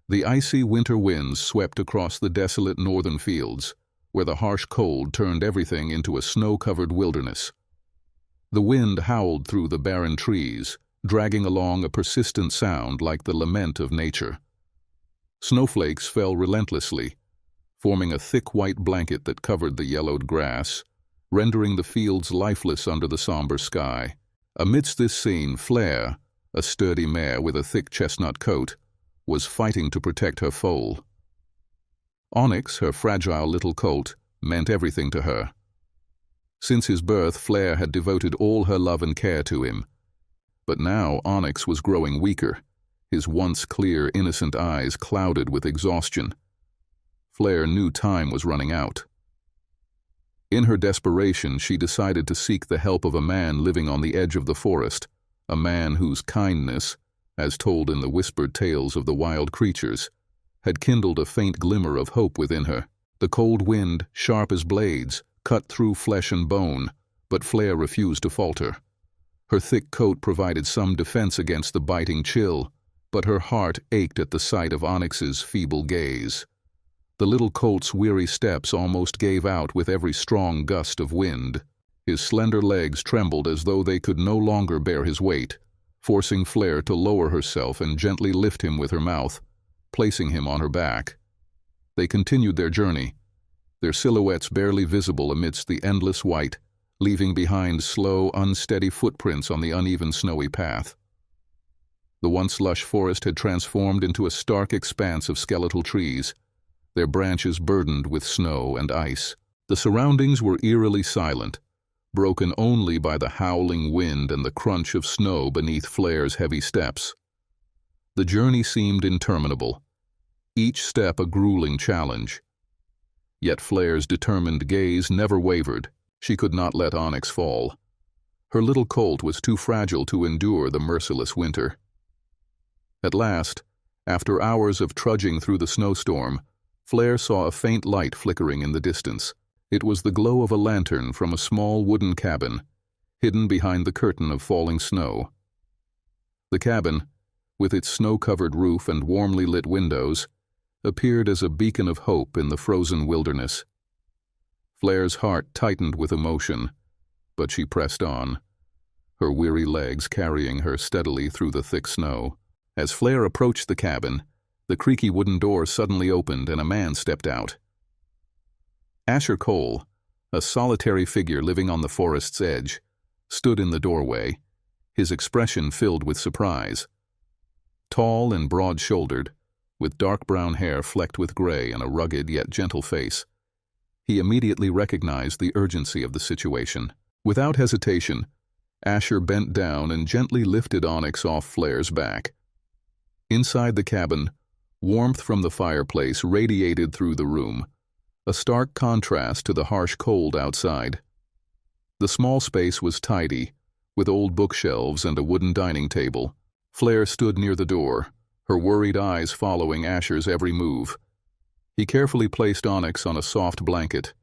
The icy winter winds swept across the desolate northern fields, where the harsh cold turned everything into a snow-covered wilderness. The wind howled through the barren trees, dragging along a persistent sound like the lament of nature. Snowflakes fell relentlessly, forming a thick white blanket that covered the yellowed grass, rendering the fields lifeless under the somber sky. Amidst this scene, Flare, a sturdy mare with a thick chestnut coat, was fighting to protect her foal. Onyx, her fragile little colt, meant everything to her. Since his birth, Flare had devoted all her love and care to him. But now Onyx was growing weaker, his once clear, innocent eyes clouded with exhaustion. Flare knew time was running out. In her desperation, she decided to seek the help of a man living on the edge of the forest, a man whose kindness, as told in the whispered tales of the wild creatures, had kindled a faint glimmer of hope within her. The cold wind, sharp as blades, cut through flesh and bone, but Flare refused to falter. Her thick coat provided some defense against the biting chill, but her heart ached at the sight of Onyx's feeble gaze. The little colt's weary steps almost gave out with every strong gust of wind. His slender legs trembled as though they could no longer bear his weight, forcing Flare to lower herself and gently lift him with her mouth, placing him on her back. They continued their journey, their silhouettes barely visible amidst the endless white, leaving behind slow, unsteady footprints on the uneven snowy path. The once lush forest had transformed into a stark expanse of skeletal trees, their branches burdened with snow and ice. The surroundings were eerily silent, broken only by the howling wind and the crunch of snow beneath Flare's heavy steps. The journey seemed interminable, each step a grueling challenge. Yet Flare's determined gaze never wavered. She could not let Onyx fall. Her little colt was too fragile to endure the merciless winter. At last, after hours of trudging through the snowstorm, Flare saw a faint light flickering in the distance. It was the glow of a lantern from a small wooden cabin, hidden behind the curtain of falling snow. The cabin, with its snow-covered roof and warmly lit windows, appeared as a beacon of hope in the frozen wilderness. Flare's heart tightened with emotion, but she pressed on, her weary legs carrying her steadily through the thick snow. As Flare approached the cabin, the creaky wooden door suddenly opened and a man stepped out. Asher Cole, a solitary figure living on the forest's edge, stood in the doorway, his expression filled with surprise. Tall and broad-shouldered, with dark brown hair flecked with gray and a rugged yet gentle face, he immediately recognized the urgency of the situation. Without hesitation, Asher bent down and gently lifted Onyx off Flare's back. Inside the cabin, warmth from the fireplace radiated through the room, a stark contrast to the harsh cold outside. The small space was tidy, with old bookshelves and a wooden dining table. Flare stood near the door, her worried eyes following Asher's every move. He carefully placed Onyx on a soft blanket,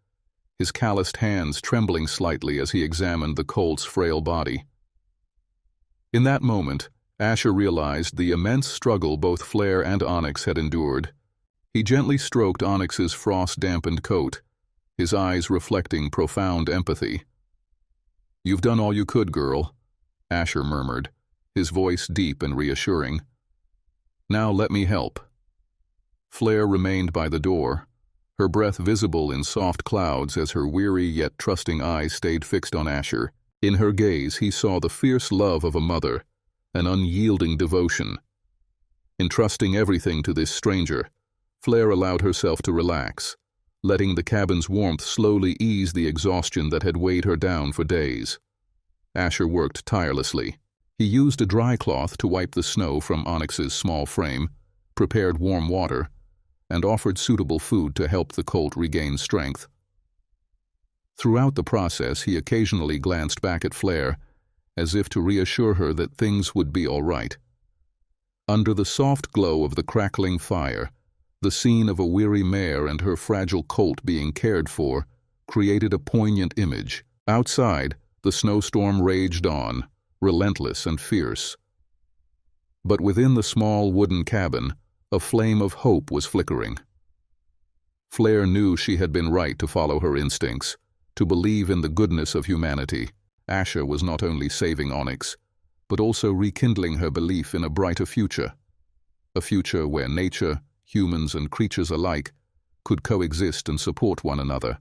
his calloused hands trembling slightly as he examined the colt's frail body. In that moment, Asher realized the immense struggle both Flare and Onyx had endured. He gently stroked Onyx's frost-dampened coat, his eyes reflecting profound empathy. "You've done all you could, girl," Asher murmured, his voice deep and reassuring. "Now let me help." Flare remained by the door, her breath visible in soft clouds as her weary yet trusting eyes stayed fixed on Asher. In her gaze he saw the fierce love of a mother, an unyielding devotion. Entrusting everything to this stranger, Flare allowed herself to relax, letting the cabin's warmth slowly ease the exhaustion that had weighed her down for days. Asher worked tirelessly. He used a dry cloth to wipe the snow from Onyx's small frame, prepared warm water, and offered suitable food to help the colt regain strength. Throughout the process, he occasionally glanced back at Flare, as if to reassure her that things would be all right. Under the soft glow of the crackling fire, the scene of a weary mare and her fragile colt being cared for created a poignant image. Outside, the snowstorm raged on, relentless and fierce. But within the small wooden cabin, A flame of hope was flickering. Flare knew she had been right to follow her instincts, to believe in the goodness of humanity. Asher was not only saving Onyx, but also rekindling her belief in a brighter future. A future where nature, humans and creatures alike, could coexist and support one another.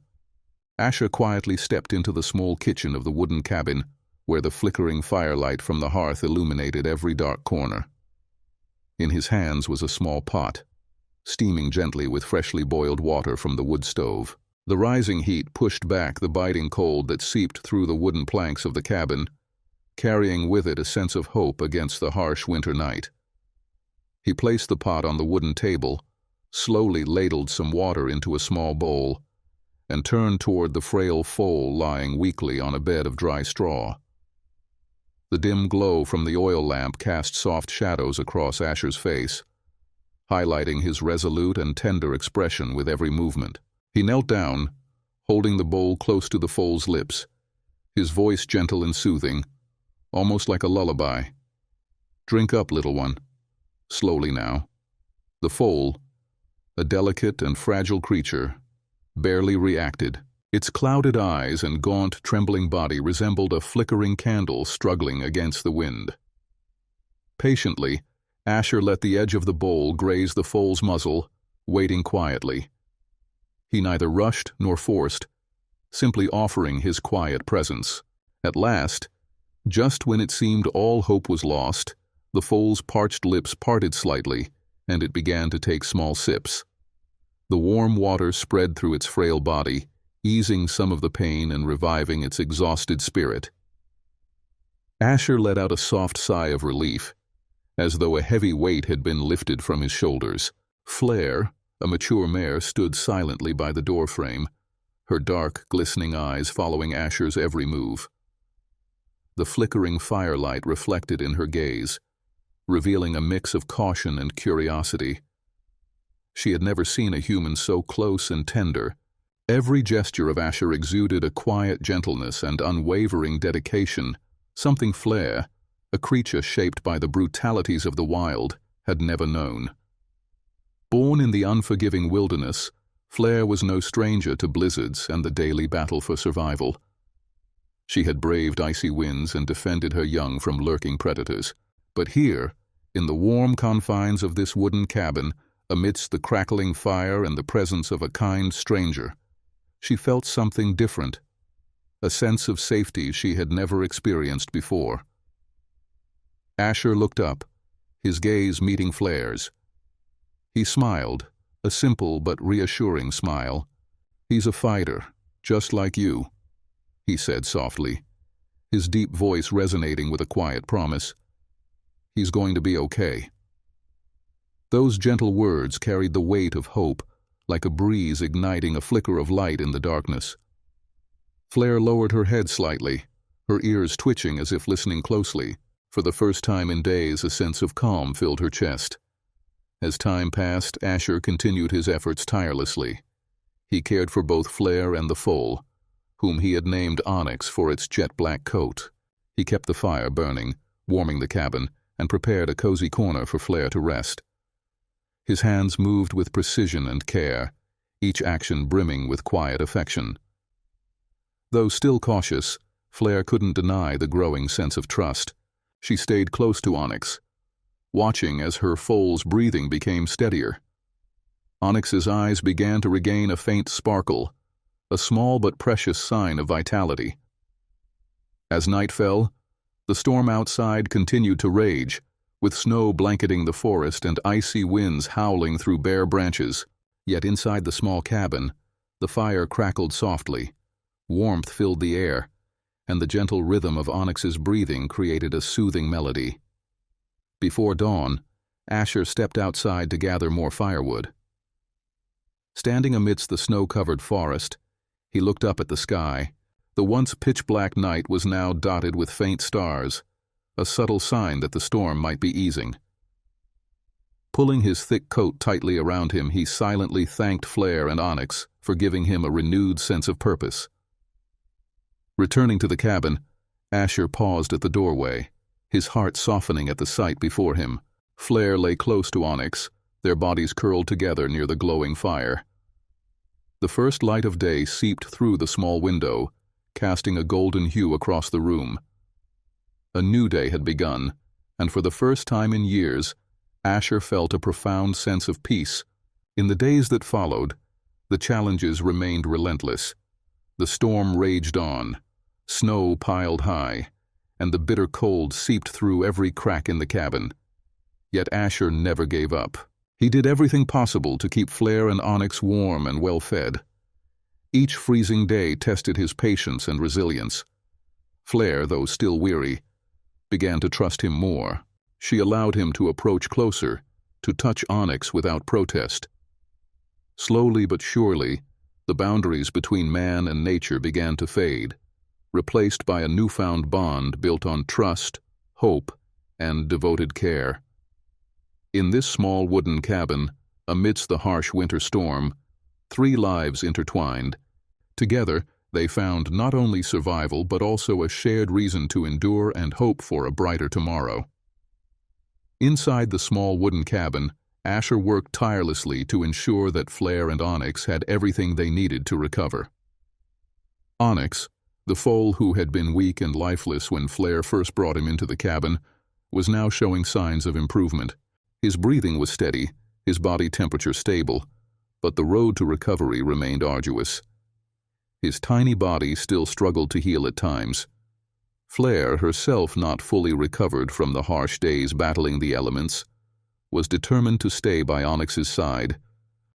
Asher quietly stepped into the small kitchen of the wooden cabin, where the flickering firelight from the hearth illuminated every dark corner. In his hands was a small pot, steaming gently with freshly boiled water from the wood stove. The rising heat pushed back the biting cold that seeped through the wooden planks of the cabin, carrying with it a sense of hope against the harsh winter night. He placed the pot on the wooden table, slowly ladled some water into a small bowl, and turned toward the frail foal lying weakly on a bed of dry straw. The dim glow from the oil lamp cast soft shadows across Asher's face, highlighting his resolute and tender expression with every movement. He knelt down, holding the bowl close to the foal's lips, his voice gentle and soothing, almost like a lullaby. "Drink up, little one. Slowly now." The foal, a delicate and fragile creature, barely reacted. Its clouded eyes and gaunt, trembling body resembled a flickering candle struggling against the wind. Patiently, Asher let the edge of the bowl graze the foal's muzzle, waiting quietly. He neither rushed nor forced, simply offering his quiet presence. At last, just when it seemed all hope was lost, the foal's parched lips parted slightly, and it began to take small sips. The warm water spread through its frail body, easing some of the pain and reviving its exhausted spirit. Asher let out a soft sigh of relief, as though a heavy weight had been lifted from his shoulders. Flare, a mature mare, stood silently by the doorframe, her dark, glistening eyes following Asher's every move. The flickering firelight reflected in her gaze, revealing a mix of caution and curiosity. She had never seen a human so close and tender. Every gesture of Asher exuded a quiet gentleness and unwavering dedication, something Flare, a creature shaped by the brutalities of the wild, had never known. Born in the unforgiving wilderness, Flare was no stranger to blizzards and the daily battle for survival. She had braved icy winds and defended her young from lurking predators. But here, in the warm confines of this wooden cabin, amidst the crackling fire and the presence of a kind stranger, she felt something different, a sense of safety she had never experienced before. Asher looked up, his gaze meeting Flare's. He smiled, a simple but reassuring smile. "He's a fighter, just like you," he said softly, his deep voice resonating with a quiet promise. "He's going to be okay." Those gentle words carried the weight of hope, like a breeze igniting a flicker of light in the darkness. Flare lowered her head slightly, her ears twitching as if listening closely. For the first time in days, a sense of calm filled her chest. As time passed, Asher continued his efforts tirelessly. He cared for both Flare and the foal, whom he had named Onyx for its jet-black coat. He kept the fire burning, warming the cabin, and prepared a cozy corner for Flare to rest. His hands moved with precision and care, each action brimming with quiet affection. Though still cautious, Flare couldn't deny the growing sense of trust. She stayed close to Onyx, watching as her foal's breathing became steadier. Onyx's eyes began to regain a faint sparkle, a small but precious sign of vitality. As night fell, the storm outside continued to rage, with snow blanketing the forest and icy winds howling through bare branches. Yet inside the small cabin, the fire crackled softly. Warmth filled the air, and the gentle rhythm of Onyx's breathing created a soothing melody. Before dawn, Asher stepped outside to gather more firewood. Standing amidst the snow-covered forest, he looked up at the sky. The once pitch-black night was now dotted with faint stars, a subtle sign that the storm might be easing. Pulling his thick coat tightly around him, he silently thanked Flare and Onyx for giving him a renewed sense of purpose. Returning to the cabin, Asher paused at the doorway, his heart softening at the sight before him. Flare lay close to Onyx, their bodies curled together near the glowing fire. The first light of day seeped through the small window, casting a golden hue across the room. A new day had begun, and for the first time in years, Asher felt a profound sense of peace. In the days that followed, the challenges remained relentless. The storm raged on, snow piled high, and the bitter cold seeped through every crack in the cabin. Yet Asher never gave up. He did everything possible to keep Flare and Onyx warm and well-fed. Each freezing day tested his patience and resilience. Flare, though still weary, began to trust him more. She allowed him to approach closer, to touch Onyx without protest. Slowly but surely, the boundaries between man and nature began to fade, replaced by a newfound bond built on trust, hope, and devoted care. In this small wooden cabin, amidst the harsh winter storm, 3 lives intertwined. Together, they found not only survival but also a shared reason to endure and hope for a brighter tomorrow. Inside the small wooden cabin, Asher worked tirelessly to ensure that Flare and Onyx had everything they needed to recover. Onyx, the foal who had been weak and lifeless when Flare first brought him into the cabin, was now showing signs of improvement. His breathing was steady, his body temperature stable, but the road to recovery remained arduous. His tiny body still struggled to heal at times. Flare, herself not fully recovered from the harsh days battling the elements, was determined to stay by Onyx's side.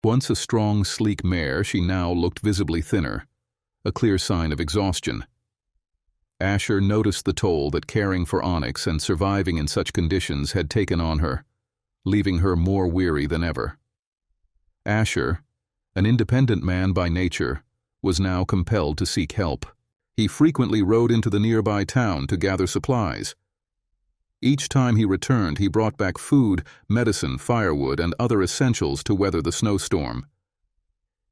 Once a strong, sleek mare, she now looked visibly thinner, a clear sign of exhaustion. Asher noticed the toll that caring for Onyx and surviving in such conditions had taken on her, leaving her more weary than ever. Asher, an independent man by nature, was now compelled to seek help. He frequently rode into the nearby town to gather supplies. Each time he returned, he brought back food, medicine, firewood, and other essentials to weather the snowstorm.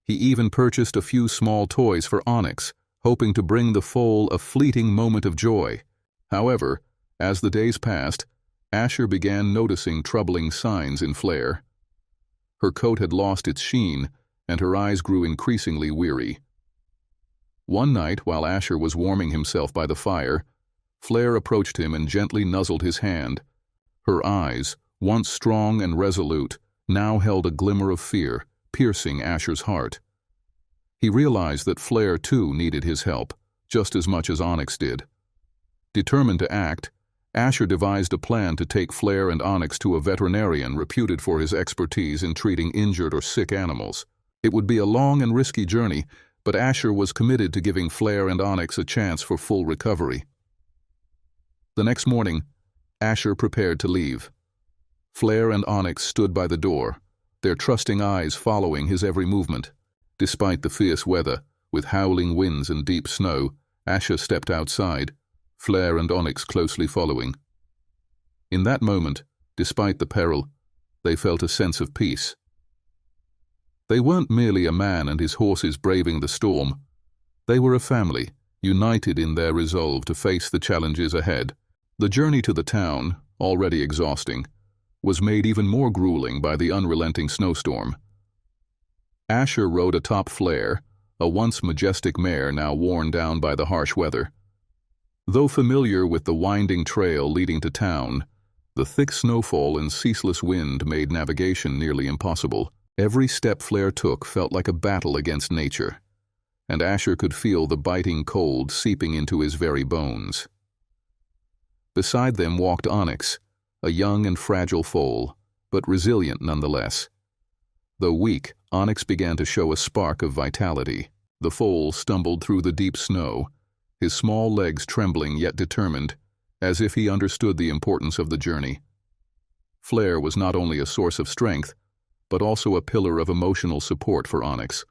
He even purchased a few small toys for Onyx, hoping to bring the foal a fleeting moment of joy. However, as the days passed, Asher began noticing troubling signs in Flare. Her coat had lost its sheen, and her eyes grew increasingly weary. One night, while Asher was warming himself by the fire, Flare approached him and gently nuzzled his hand. Her eyes, once strong and resolute, now held a glimmer of fear, piercing Asher's heart. He realized that Flare, too, needed his help, just as much as Onyx did. Determined to act, Asher devised a plan to take Flare and Onyx to a veterinarian reputed for his expertise in treating injured or sick animals. It would be a long and risky journey, but Asher was committed to giving Flare and Onyx a chance for full recovery. The next morning, Asher prepared to leave. Flare and Onyx stood by the door, their trusting eyes following his every movement. Despite the fierce weather, with howling winds and deep snow, Asher stepped outside, Flare and Onyx closely following. In that moment, despite the peril, they felt a sense of peace. They weren't merely a man and his horses braving the storm. They were a family, united in their resolve to face the challenges ahead. The journey to the town, already exhausting, was made even more grueling by the unrelenting snowstorm. Asher rode atop Flare, a once majestic mare now worn down by the harsh weather. Though familiar with the winding trail leading to town, the thick snowfall and ceaseless wind made navigation nearly impossible. Every step Flare took felt like a battle against nature, and Asher could feel the biting cold seeping into his very bones. Beside them walked Onyx, a young and fragile foal, but resilient nonetheless. Though weak, Onyx began to show a spark of vitality. The foal stumbled through the deep snow, his small legs trembling yet determined, as if he understood the importance of the journey. Flare was not only a source of strength, but also a pillar of emotional support for Onyx.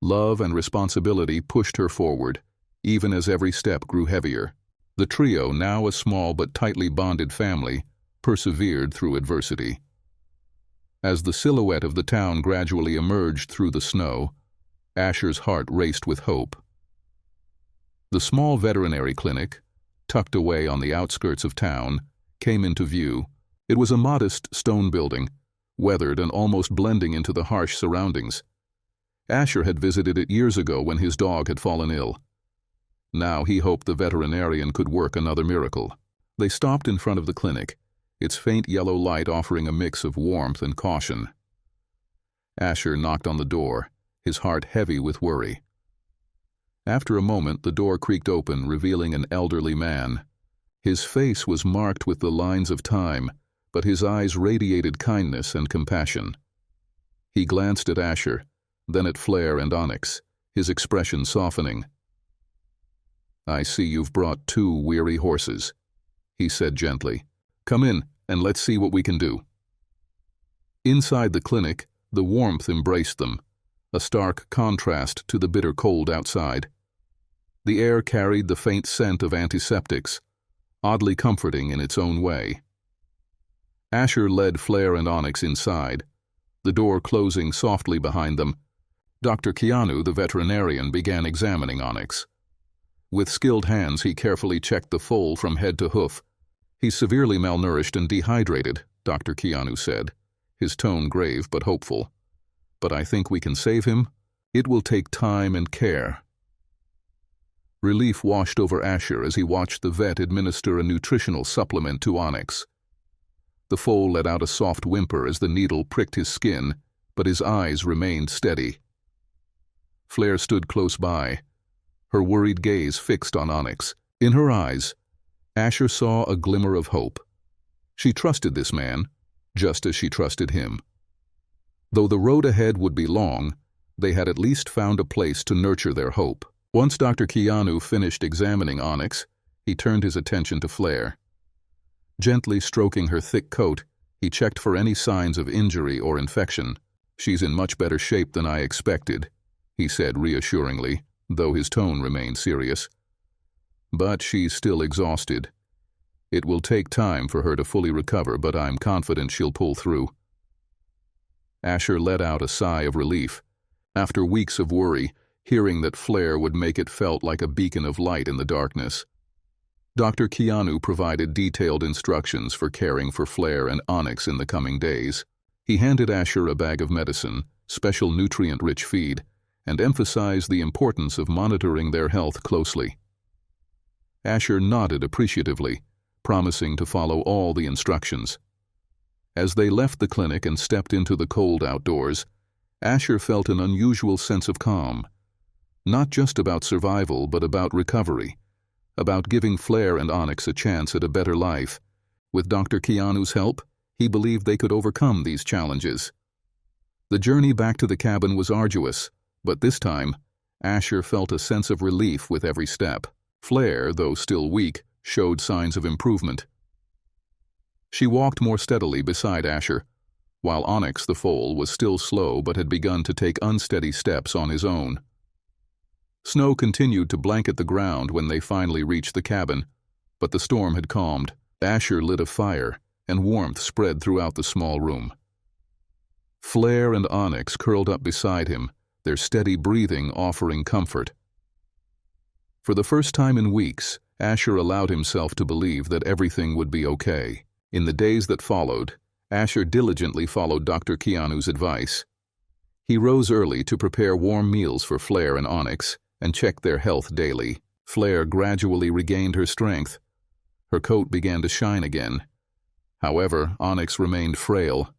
Love and responsibility pushed her forward, even as every step grew heavier. The trio, now a small but tightly bonded family, persevered through adversity. As the silhouette of the town gradually emerged through the snow, Asher's heart raced with hope. The small veterinary clinic, tucked away on the outskirts of town, came into view. It was a modest stone building, weathered and almost blending into the harsh surroundings. Asher had visited it years ago when his dog had fallen ill. Now he hoped the veterinarian could work another miracle. They stopped in front of the clinic, its faint yellow light offering a mix of warmth and caution. Asher knocked on the door, his heart heavy with worry. After a moment, the door creaked open, revealing an elderly man. His face was marked with the lines of time, but his eyes radiated kindness and compassion. He glanced at Asher, then at Flare and Onyx, his expression softening. "I see you've brought 2 weary horses," he said gently. "Come in, and let's see what we can do." Inside the clinic, the warmth embraced them, a stark contrast to the bitter cold outside. The air carried the faint scent of antiseptics, oddly comforting in its own way. Asher led Flare and Onyx inside, the door closing softly behind them. Dr. Keanu, the veterinarian, began examining Onyx. With skilled hands, he carefully checked the foal from head to hoof. "He's severely malnourished and dehydrated," Dr. Keanu said, his tone grave but hopeful. "But I think we can save him. It will take time and care." Relief washed over Asher as he watched the vet administer a nutritional supplement to Onyx. The foal let out a soft whimper as the needle pricked his skin, but his eyes remained steady. Flare stood close by, her worried gaze fixed on Onyx. In her eyes, Asher saw a glimmer of hope. She trusted this man, just as she trusted him. Though the road ahead would be long, they had at least found a place to nurture their hope. Once Dr. Keanu finished examining Onyx, he turned his attention to Flare. Gently stroking her thick coat, he checked for any signs of injury or infection. "She's in much better shape than I expected," he said reassuringly, though his tone remained serious. "But she's still exhausted. It will take time for her to fully recover, but I'm confident she'll pull through." Asher let out a sigh of relief. After weeks of worry, hearing that Flare would make it felt like a beacon of light in the darkness. Dr. Keanu provided detailed instructions for caring for Flare and Onyx in the coming days. He handed Asher a bag of medicine, special nutrient-rich feed, and emphasized the importance of monitoring their health closely. Asher nodded appreciatively, promising to follow all the instructions. As they left the clinic and stepped into the cold outdoors, Asher felt an unusual sense of calm. Not just about survival, but about recovery, about giving Flare and Onyx a chance at a better life. With Dr. Keanu's help, he believed they could overcome these challenges. The journey back to the cabin was arduous, but this time, Asher felt a sense of relief with every step. Flare, though still weak, showed signs of improvement. She walked more steadily beside Asher, while Onyx the foal was still slow but had begun to take unsteady steps on his own. Snow continued to blanket the ground when they finally reached the cabin, but the storm had calmed. Asher lit a fire, and warmth spread throughout the small room. Flare and Onyx curled up beside him, their steady breathing offering comfort. For the first time in weeks, Asher allowed himself to believe that everything would be okay. In the days that followed, Asher diligently followed Dr. Keanu's advice. He rose early to prepare warm meals for Flare and Onyx and check their health daily. Flare gradually regained her strength. Her coat began to shine again. However, Onyx remained frail.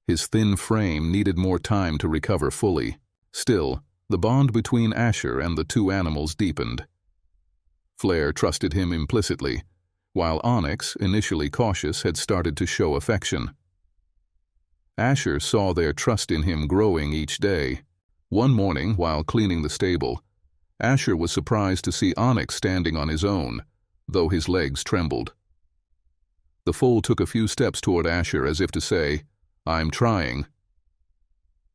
His thin frame needed more time to recover fully. Still, the bond between Asher and the two animals deepened. Flare trusted him implicitly, while Onyx, initially cautious, had started to show affection. Asher saw their trust in him growing each day. One morning, while cleaning the stable, Asher was surprised to see Onyx standing on his own, though his legs trembled. The foal took a few steps toward Asher as if to say, "I'm trying."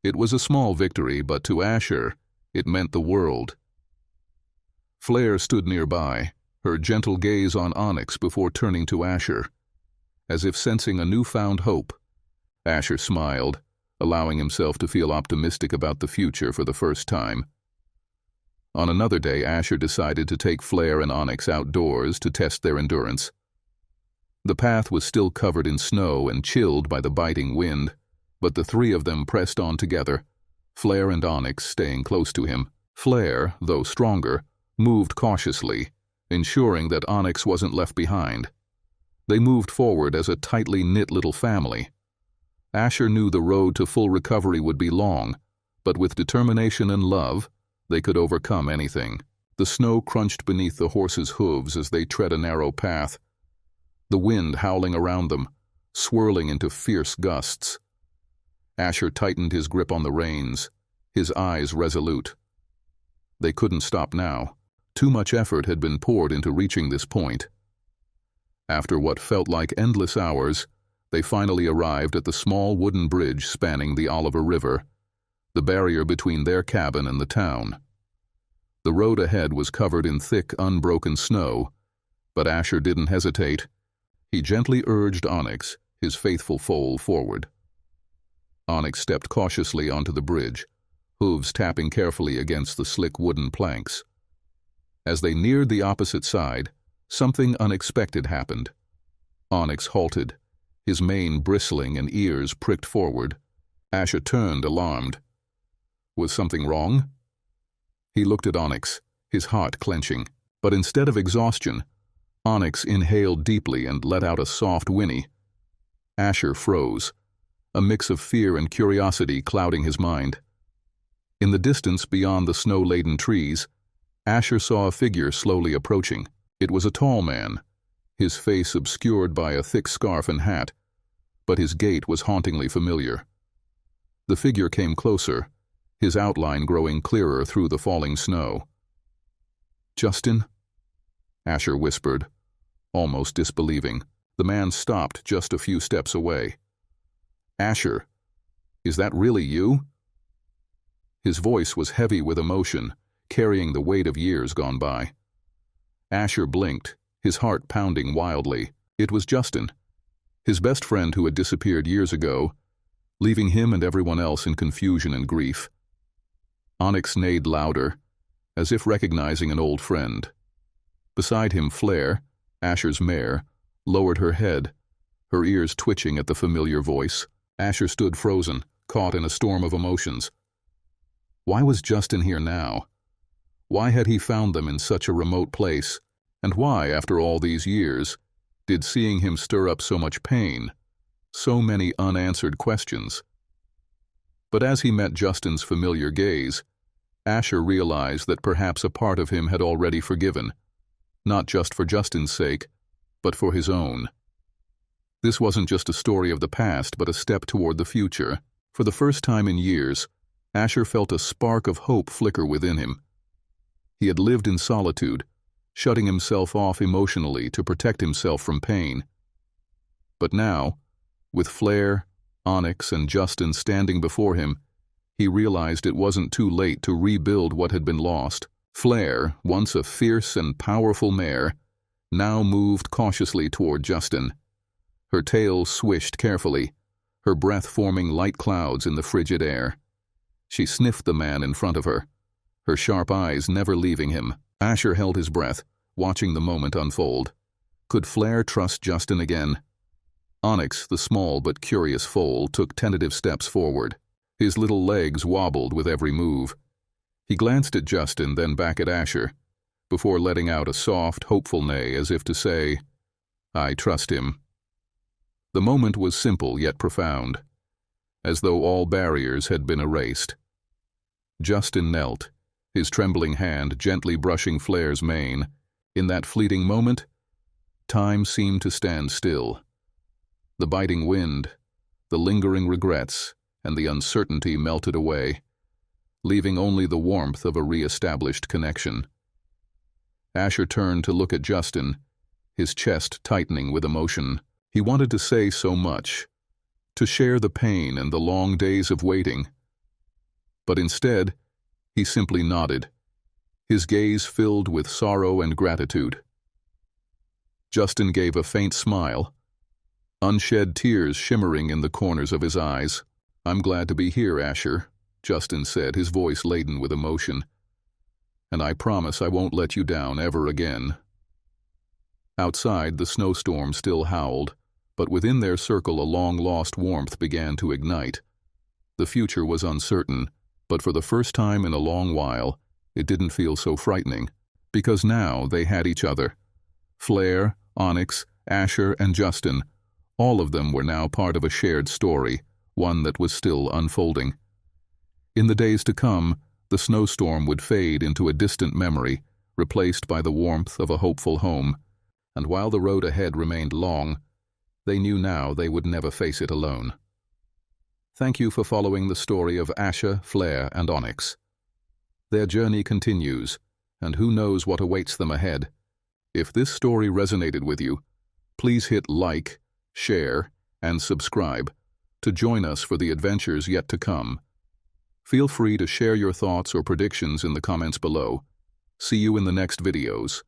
It was a small victory, but to Asher, it meant the world. Flare stood nearby, her gentle gaze on Onyx before turning to Asher, as if sensing a newfound hope. Asher smiled, allowing himself to feel optimistic about the future for the first time. On another day, Asher decided to take Flare and Onyx outdoors to test their endurance. The path was still covered in snow and chilled by the biting wind, but the three of them pressed on together, Flare and Onyx staying close to him. Flare, though stronger, moved cautiously, ensuring that Onyx wasn't left behind. They moved forward as a tightly knit little family. Asher knew the road to full recovery would be long, but with determination and love, they could overcome anything. The snow crunched beneath the horses' hooves as they tread a narrow path, the wind howling around them, swirling into fierce gusts. Asher tightened his grip on the reins, his eyes resolute. They couldn't stop now. Too much effort had been poured into reaching this point. After what felt like endless hours, they finally arrived at the small wooden bridge spanning the Oliver River, the barrier between their cabin and the town. The road ahead was covered in thick, unbroken snow, but Asher didn't hesitate. He gently urged Onyx, his faithful foal, forward. Onyx stepped cautiously onto the bridge, hooves tapping carefully against the slick wooden planks. As they neared the opposite side, something unexpected happened. Onyx halted, his mane bristling and ears pricked forward. Asher turned, alarmed. Was something wrong? He looked at Onyx, his heart clenching. But instead of exhaustion, Onyx inhaled deeply and let out a soft whinny. Asher froze, a mix of fear and curiosity clouding his mind. In the distance beyond the snow-laden trees, Asher saw a figure slowly approaching. It was a tall man, his face obscured by a thick scarf and hat, but his gait was hauntingly familiar. The figure came closer, his outline growing clearer through the falling snow. "Justin?" Asher whispered, almost disbelieving. The man stopped just a few steps away. "Asher, is that really you?" His voice was heavy with emotion, carrying the weight of years gone by. Asher blinked, his heart pounding wildly. It was Justin, his best friend who had disappeared years ago, leaving him and everyone else in confusion and grief. Onyx neighed louder, as if recognizing an old friend. Beside him, Flare, Asher's mare, lowered her head, her ears twitching at the familiar voice. Asher stood frozen, caught in a storm of emotions. Why was Justin here now? Why had he found them in such a remote place? And why, after all these years, did seeing him stir up so much pain, so many unanswered questions? But as he met Justin's familiar gaze, Asher realized that perhaps a part of him had already forgiven, not just for Justin's sake, but for his own. This wasn't just a story of the past, but a step toward the future. For the first time in years, Asher felt a spark of hope flicker within him. He had lived in solitude, shutting himself off emotionally to protect himself from pain. But now, with Flare, Onyx, and Justin standing before him, he realized it wasn't too late to rebuild what had been lost. Flare, once a fierce and powerful mare, now moved cautiously toward Justin. Her tail swished carefully, her breath forming light clouds in the frigid air. She sniffed the man in front of her, her sharp eyes never leaving him. Asher held his breath, watching the moment unfold. Could Flare trust Justin again? Onyx, the small but curious foal, took tentative steps forward. His little legs wobbled with every move. He glanced at Justin, then back at Asher, before letting out a soft, hopeful neigh as if to say, "I trust him." The moment was simple yet profound, as though all barriers had been erased. Justin knelt, his trembling hand gently brushing Flare's mane. In that fleeting moment, time seemed to stand still. The biting wind, the lingering regrets, and the uncertainty melted away, leaving only the warmth of a re-established connection. Asher turned to look at Justin, his chest tightening with emotion. He wanted to say so much, to share the pain and the long days of waiting. But instead, he simply nodded, his gaze filled with sorrow and gratitude. Justin gave a faint smile, unshed tears shimmering in the corners of his eyes. "I'm glad to be here, Asher," Justin said, his voice laden with emotion. "And I promise I won't let you down ever again." Outside, the snowstorm still howled, but within their circle a long-lost warmth began to ignite. The future was uncertain, but for the first time in a long while, it didn't feel so frightening, because now they had each other. Flair, Onyx, Asher, and Justin, all of them were now part of a shared story, one that was still unfolding. In the days to come, the snowstorm would fade into a distant memory, replaced by the warmth of a hopeful home. And while the road ahead remained long, they knew now they would never face it alone. Thank you for following the story of Asher, Flair, and Onyx. Their journey continues, and who knows what awaits them ahead. If this story resonated with you, please hit like, share, and subscribe to join us for the adventures yet to come. Feel free to share your thoughts or predictions in the comments below. See you in the next videos.